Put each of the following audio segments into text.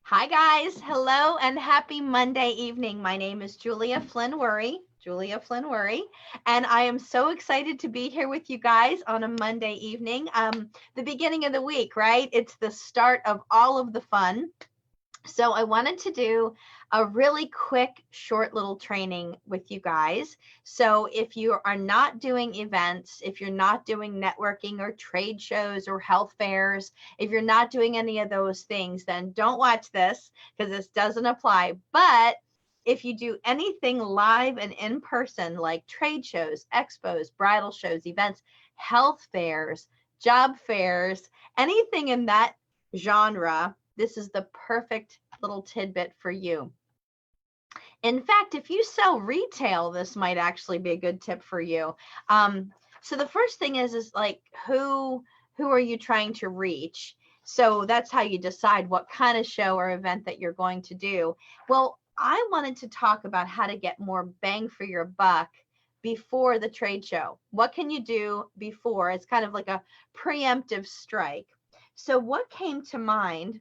Hi, guys. Hello and happy Monday evening. My name is Julia Flynn Worry, and I am so excited to be here with you guys on a Monday evening. The beginning of the week, right? It's the start of all of the fun. So I wanted to do a really quick, short little training with you guys. So if you are not doing events, if you're not doing networking or trade shows or health fairs, if you're not doing any of those things, then don't watch this because this doesn't apply. But if you do anything live and in person, like trade shows, expos, bridal shows, events, health fairs, job fairs, anything in that genre, this is the perfect little tidbit for you. In fact, if you sell retail, this might actually be a good tip for you. So the first thing is like who are you trying to reach? So that's how you decide what kind of show or event that you're going to do. Well, I wanted to talk about how to get more bang for your buck before the trade show. What can you do before? It's kind of like a preemptive strike. So what came to mind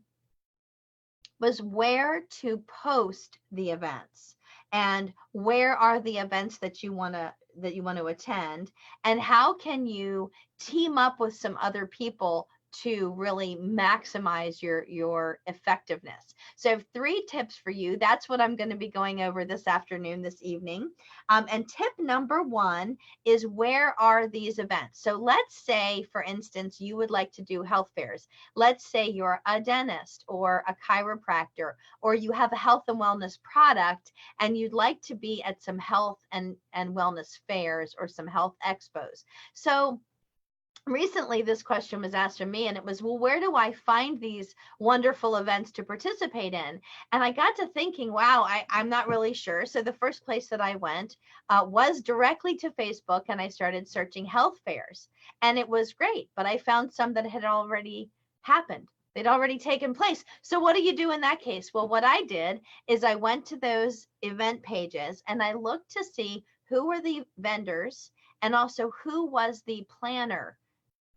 was where to post the events and where are the events that you want to attend, and how can you team up with some other people to really maximize your effectiveness. So I have 3 tips for you. That's what I'm going to be going over this afternoon, this evening. And tip number 1 is, where are these events? So let's say, for instance, you would like to do health fairs. Let's say you're a dentist or a chiropractor, or you have a health and wellness product and you'd like to be at some health and wellness fairs or some health expos. So recently this question was asked of me, and it was, well, where do I find these wonderful events to participate in? And I got to thinking, wow, I'm not really sure. So the first place that I went was directly to Facebook, and I started searching health fairs, and it was great, but I found some that had already happened. They'd already taken place. So what do you do in that case? Well, what I did is I went to those event pages and I looked to see who were the vendors and also who was the planner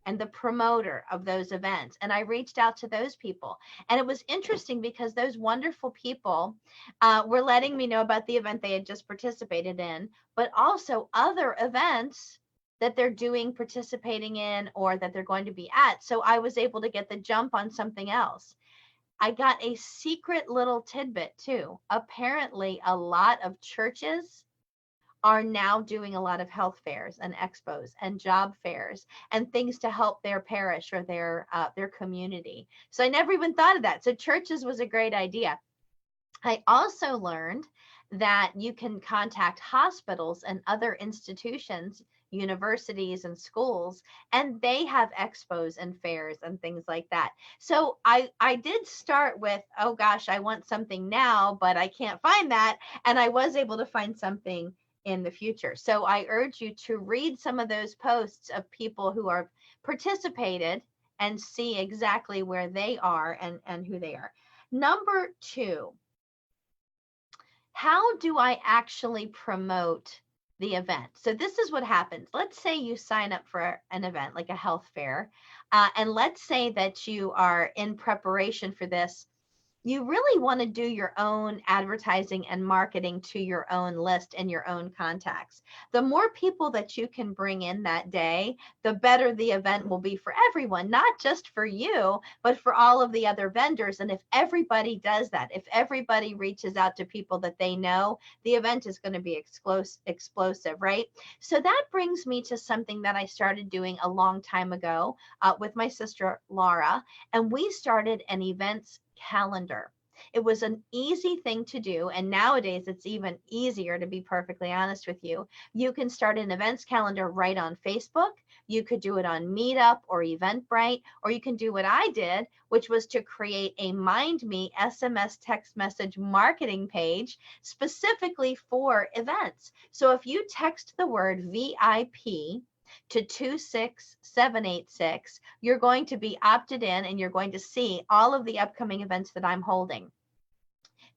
and the promoter of those events. And I reached out to those people. And it was interesting because those wonderful people were letting me know about the event they had just participated in, but also other events that they're doing, participating in, or that they're going to be at. So I was able to get the jump on something else. I got a secret little tidbit too. Apparently, a lot of churches are now doing a lot of health fairs and expos and job fairs and things to help their parish or their community. So I never even thought of that. So churches was a great idea. I also learned that you can contact hospitals and other institutions, universities and schools, and they have expos and fairs and things like that. So I did start with, oh gosh, I want something now, but I can't find that. And I was able to find something in the future. So I urge you to read some of those posts of people who are participated and see exactly where they are and who they are. Number 2, how do I actually promote the event? So this is what happens. Let's say you sign up for an event like a health fair, and let's say that you are in preparation for this. You really want to do your own advertising and marketing to your own list and your own contacts. The more people that you can bring in that day, the better the event will be for everyone, not just for you, but for all of the other vendors. And if everybody does that, if everybody reaches out to people that they know, the event is going to be explosive, right? So that brings me to something that I started doing a long time ago with my sister Laura, and we started an events calendar. It was an easy thing to do, and nowadays it's even easier, to be perfectly honest with you. You can start an events calendar right on Facebook. You could do it on Meetup or Eventbrite, or you can do what I did, which was to create a Mind Me SMS text message marketing page specifically for events. So if you text the word VIP to 26786, you're going to be opted in and you're going to see all of the upcoming events that I'm holding.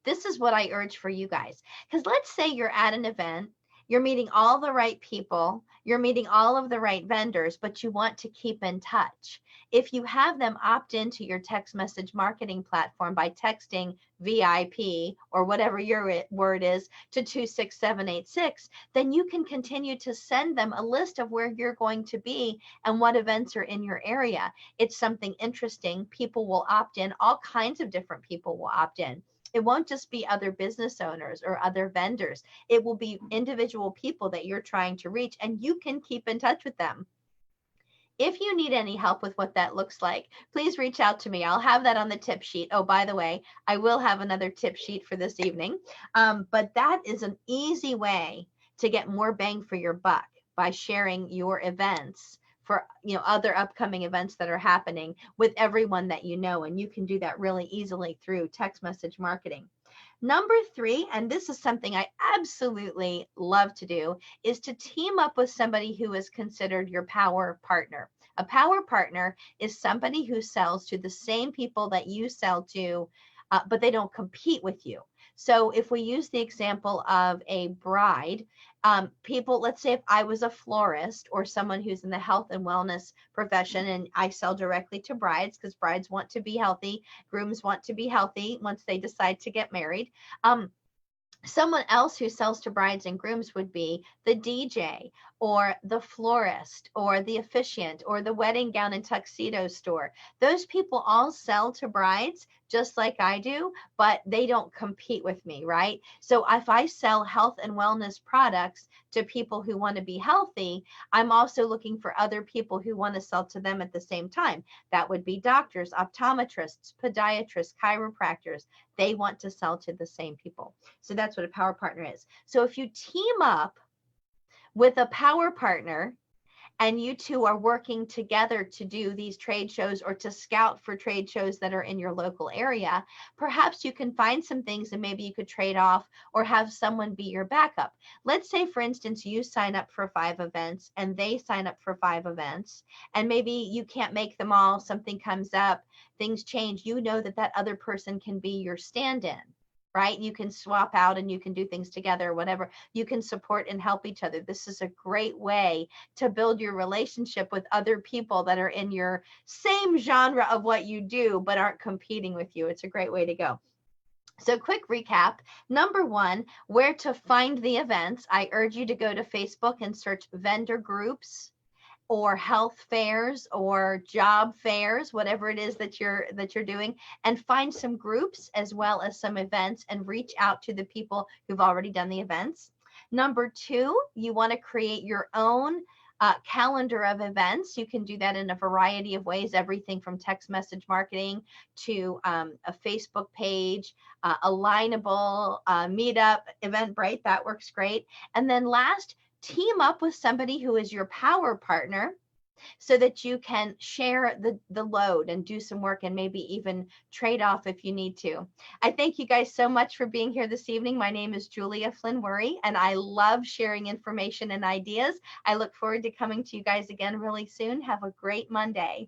This is what I urge for you guys. Because let's say you're at an event You're meeting all the right people. You're meeting all of the right vendors, but you want to keep in touch. If you have them opt into your text message marketing platform by texting VIP or whatever your word is to 26786, then you can continue to send them a list of where you're going to be and what events are in your area. It's something interesting. People will opt in. All kinds of different people will opt in. It won't just be other business owners or other vendors. It will be individual people that you're trying to reach, and you can keep in touch with them. If you need any help with what that looks like, please reach out to me. I'll have that on the tip sheet. Oh, by the way, I will have another tip sheet for this evening. But that is an easy way to get more bang for your buck by sharing your events for other upcoming events that are happening with everyone that you know. And you can do that really easily through text message marketing. Number 3, and this is something I absolutely love to do, is to team up with somebody who is considered your power partner. A power partner is somebody who sells to the same people that you sell to, but they don't compete with you. So if we use the example of a bride, people, let's say if I was a florist or someone who's in the health and wellness profession, and I sell directly to brides because brides want to be healthy, grooms want to be healthy once they decide to get married. Someone else who sells to brides and grooms would be the DJ or the florist or the officiant or the wedding gown and tuxedo store. Those people all sell to brides just like I do, but they don't compete with me, right? So if I sell health and wellness products to people who want to be healthy, I'm also looking for other people who want to sell to them at the same time. That would be doctors, optometrists, podiatrists, chiropractors. They want to sell to the same people. So that's what a power partner is. So if you team up with a power partner and you two are working together to do these trade shows or to scout for trade shows that are in your local area, perhaps you can find some things and maybe you could trade off or have someone be your backup. Let's say, for instance, you sign up for 5 events and they sign up for 5 events, and maybe you can't make them all, something comes up, things change. You know that that other person can be your stand-in, right? You can swap out and you can do things together, whatever. You can support and help each other. This is a great way to build your relationship with other people that are in your same genre of what you do, but aren't competing with you. It's a great way to go. So quick recap. Number 1, where to find the events. I urge you to go to Facebook and search vendor groups or health fairs or job fairs, whatever it is that you're doing, and find some groups as well as some events and reach out to the people who've already done the events. Number 2, you want to create your own calendar of events. You can do that in a variety of ways, everything from text message marketing to a Facebook page, alignable, meetup, Eventbrite, that works great. And then last, team up with somebody who is your power partner so that you can share the load and do some work and maybe even trade off if you need to. I thank you guys so much for being here this evening. My name is Julia Flynn Worry, and I love sharing information and ideas. I look forward to coming to you guys again really soon. Have a great Monday.